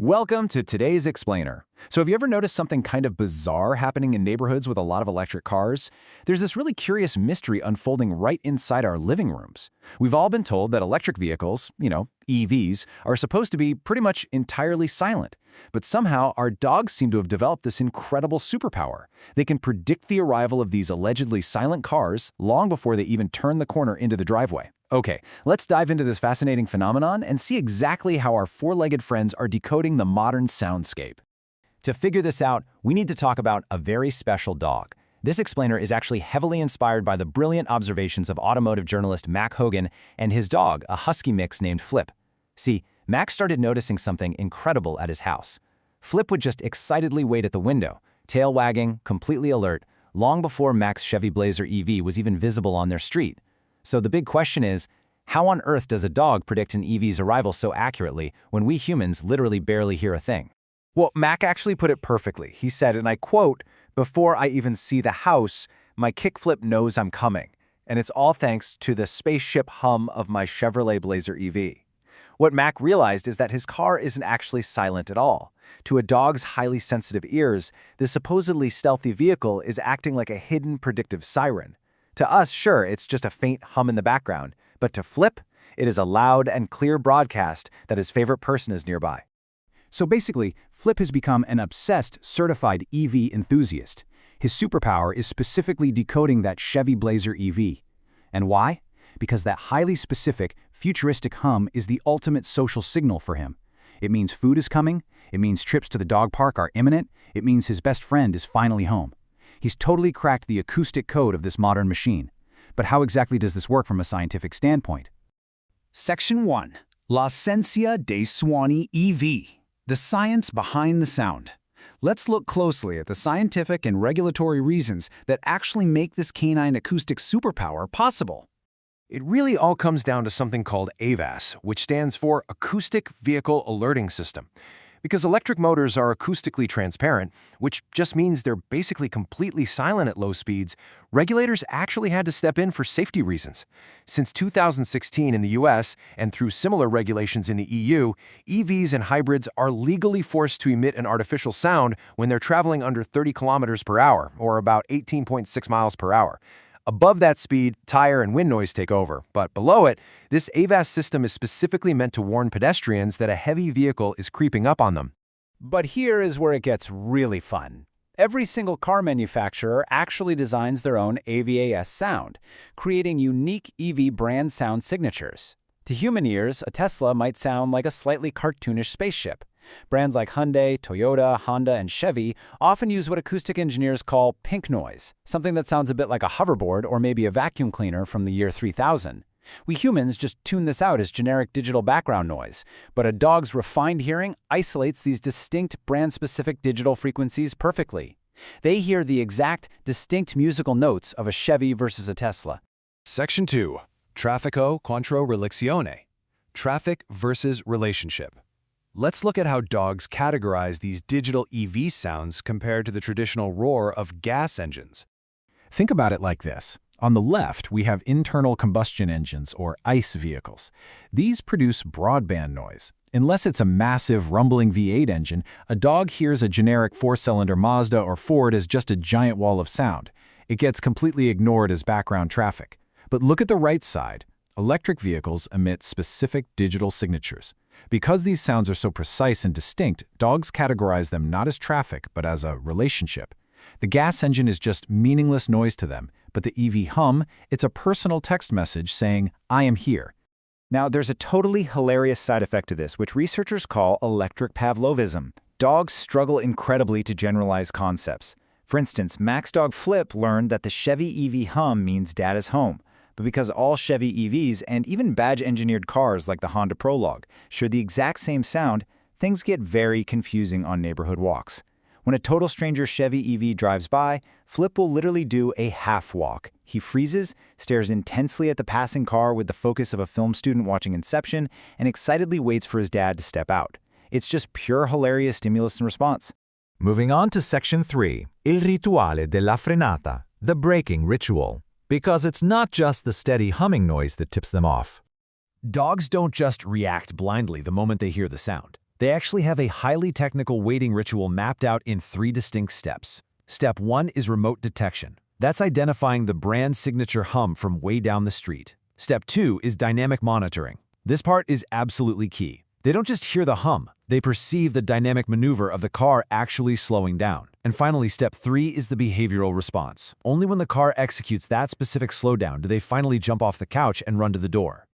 Welcome to today's Explainer. So have you ever noticed something kind of bizarre happening in neighborhoods with a lot of electric cars? There's this really curious mystery unfolding right inside our living rooms. We've all been told that electric vehicles, EVs, are supposed to be pretty much entirely silent. But somehow our dogs seem to have developed this incredible superpower. They can predict the arrival of these allegedly silent cars long before they even turn the corner into the driveway. Okay, let's dive into this fascinating phenomenon and see exactly how our four-legged friends are decoding the modern soundscape. To figure this out, we need to talk about a very special dog. This explainer is actually heavily inspired by the brilliant observations of automotive journalist Mac Hogan and his dog, a husky mix named Flip. See, Mac started noticing something incredible at his house. Flip would just excitedly wait at the window, tail wagging, completely alert, long before Mac's Chevy Blazer EV was even visible on their street. So the big question is, how on earth does a dog predict an EV's arrival so accurately when we humans literally barely hear a thing? Well, Mac actually put it perfectly. He said, and I quote, "Before I even see the house, my kickflip knows I'm coming. And it's all thanks to the spaceship hum of my Chevrolet Blazer EV." What Mac realized is that his car isn't actually silent at all. To a dog's highly sensitive ears, the supposedly stealthy vehicle is acting like a hidden predictive siren. To us, sure, it's just a faint hum in the background, but to Flip, it is a loud and clear broadcast that his favorite person is nearby. So basically, Flip has become an obsessed, certified EV enthusiast. His superpower is specifically decoding that Chevy Blazer EV. And why? Because that highly specific, futuristic hum is the ultimate social signal for him. It means food is coming, it means trips to the dog park are imminent, it means his best friend is finally home. He's totally cracked the acoustic code of this modern machine. But how exactly does this work from a scientific standpoint? Section 1. La Ciencia dei Suoni EV. The science behind the sound. Let's look closely at the scientific and regulatory reasons that actually make this canine acoustic superpower possible. It really all comes down to something called AVAS, which stands for Acoustic Vehicle Alerting System. Because electric motors are acoustically transparent, which just means they're basically completely silent at low speeds, regulators actually had to step in for safety reasons. Since 2016 in the US, and through similar regulations in the EU, EVs and hybrids are legally forced to emit an artificial sound when they're traveling under 30 kilometers per hour, or about 18.6 miles per hour. Above that speed, tire and wind noise take over, but below it, this AVAS system is specifically meant to warn pedestrians that a heavy vehicle is creeping up on them. But here is where it gets really fun. Every single car manufacturer actually designs their own AVAS sound, creating unique EV brand sound signatures. To human ears, a Tesla might sound like a slightly cartoonish spaceship. Brands like Hyundai, Toyota, Honda, and Chevy often use what acoustic engineers call pink noise, something that sounds a bit like a hoverboard or maybe a vacuum cleaner from the year 3000. We humans just tune this out as generic digital background noise, but a dog's refined hearing isolates these distinct brand-specific digital frequencies perfectly. They hear the exact, distinct musical notes of a Chevy versus a Tesla. Section 2. Traffico contro relazione. Traffic versus relationship. Let's look at how dogs categorize these digital EV sounds compared to the traditional roar of gas engines. Think about it like this. On the left, we have internal combustion engines, or ICE vehicles. These produce broadband noise. Unless it's a massive, rumbling V8 engine, a dog hears a generic four-cylinder Mazda or Ford as just a giant wall of sound. It gets completely ignored as background traffic. But look at the right side. Electric vehicles emit specific digital signatures. Because these sounds are so precise and distinct, dogs categorize them not as traffic, but as a relationship. The gas engine is just meaningless noise to them, but the EV hum, it's a personal text message saying, "I am here." Now, there's a totally hilarious side effect to this, which researchers call electric Pavlovism. Dogs struggle incredibly to generalize concepts. For instance, Mac's dog Flip learned that the Chevy EV hum means dad is home. But because all Chevy EVs and even badge-engineered cars like the Honda Prologue share the exact same sound, things get very confusing on neighborhood walks. When a total stranger Chevy EV drives by, Flip will literally do a half walk. He freezes, stares intensely at the passing car with the focus of a film student watching Inception, and excitedly waits for his dad to step out. It's just pure hilarious stimulus and response. Moving on to Section 3, Il rituale della frenata, the braking ritual. Because it's not just the steady humming noise that tips them off. Dogs don't just react blindly the moment they hear the sound. They actually have a highly technical waiting ritual mapped out in 3 distinct steps. Step 1 is remote detection. That's identifying the brand signature hum from way down the street. Step 2 is dynamic monitoring. This part is absolutely key. They don't just hear the hum, they perceive the dynamic maneuver of the car actually slowing down. And finally, step 3 is the behavioral response. Only when the car executes that specific slowdown do they finally jump off the couch and run to the door.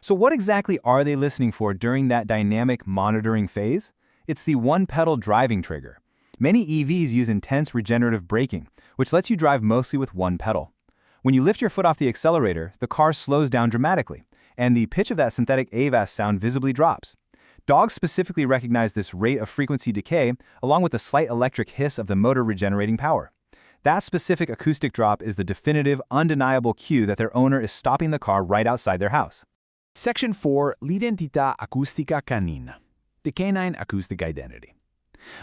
So what exactly are they listening for during that dynamic monitoring phase? It's the one-pedal driving trigger. Many EVs use intense regenerative braking, which lets you drive mostly with one pedal. When you lift your foot off the accelerator, the car slows down dramatically, and the pitch of that synthetic AVAS sound visibly drops. Dogs specifically recognize this rate of frequency decay along with the slight electric hiss of the motor regenerating power. That specific acoustic drop is the definitive, undeniable cue that their owner is stopping the car right outside their house. Section 4, l'identità acustica canina, the canine acoustic identity.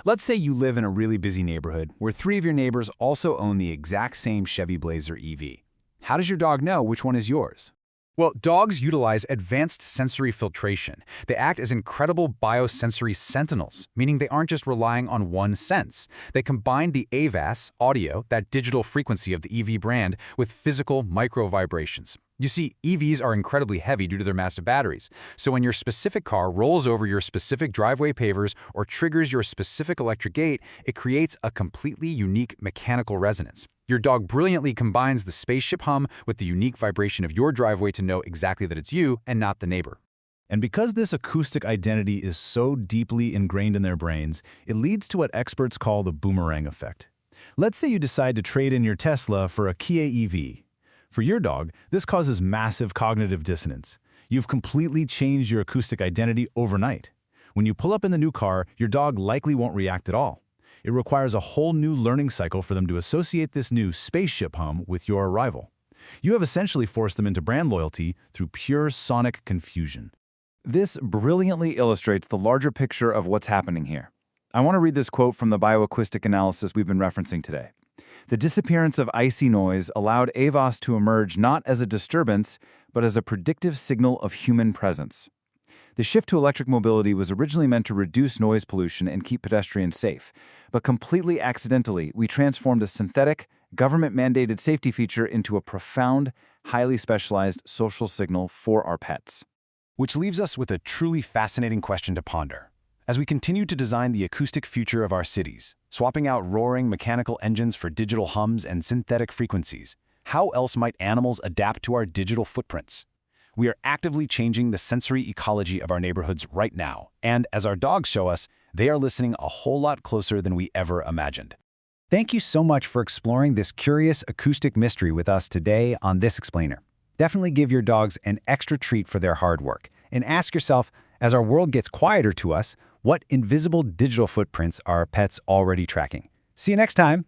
Let's say you live in a really busy neighborhood where 3 of your neighbors also own the exact same Chevy Blazer EV. How does your dog know which one is yours? Well, dogs utilize advanced sensory filtration. They act as incredible biosensory sentinels, meaning they aren't just relying on one sense. They combine the AVAS, audio, that digital frequency of the EV brand, with physical micro-vibrations. You see, EVs are incredibly heavy due to their massive batteries, so when your specific car rolls over your specific driveway pavers or triggers your specific electric gate, it creates a completely unique mechanical resonance. Your dog brilliantly combines the spaceship hum with the unique vibration of your driveway to know exactly that it's you and not the neighbor. And because this acoustic identity is so deeply ingrained in their brains, it leads to what experts call the boomerang effect. Let's say you decide to trade in your Tesla for a Kia EV. For your dog, this causes massive cognitive dissonance. You've completely changed your acoustic identity overnight. When you pull up in the new car, your dog likely won't react at all. It requires a whole new learning cycle for them to associate this new spaceship hum with your arrival. You have essentially forced them into brand loyalty through pure sonic confusion. This brilliantly illustrates the larger picture of what's happening here. I want to read this quote from the bioacoustic analysis we've been referencing today. The disappearance of icy noise allowed AVAS to emerge not as a disturbance, but as a predictive signal of human presence. The shift to electric mobility was originally meant to reduce noise pollution and keep pedestrians safe, but completely accidentally, we transformed a synthetic, government-mandated safety feature into a profound, highly specialized social signal for our pets. Which leaves us with a truly fascinating question to ponder. As we continue to design the acoustic future of our cities, swapping out roaring mechanical engines for digital hums and synthetic frequencies, how else might animals adapt to our digital footprints? We are actively changing the sensory ecology of our neighborhoods right now, and as our dogs show us, they are listening a whole lot closer than we ever imagined. Thank you so much for exploring this curious acoustic mystery with us today on This Explainer. Definitely give your dogs an extra treat for their hard work, and ask yourself, as our world gets quieter to us, what invisible digital footprints are our pets already tracking? See you next time!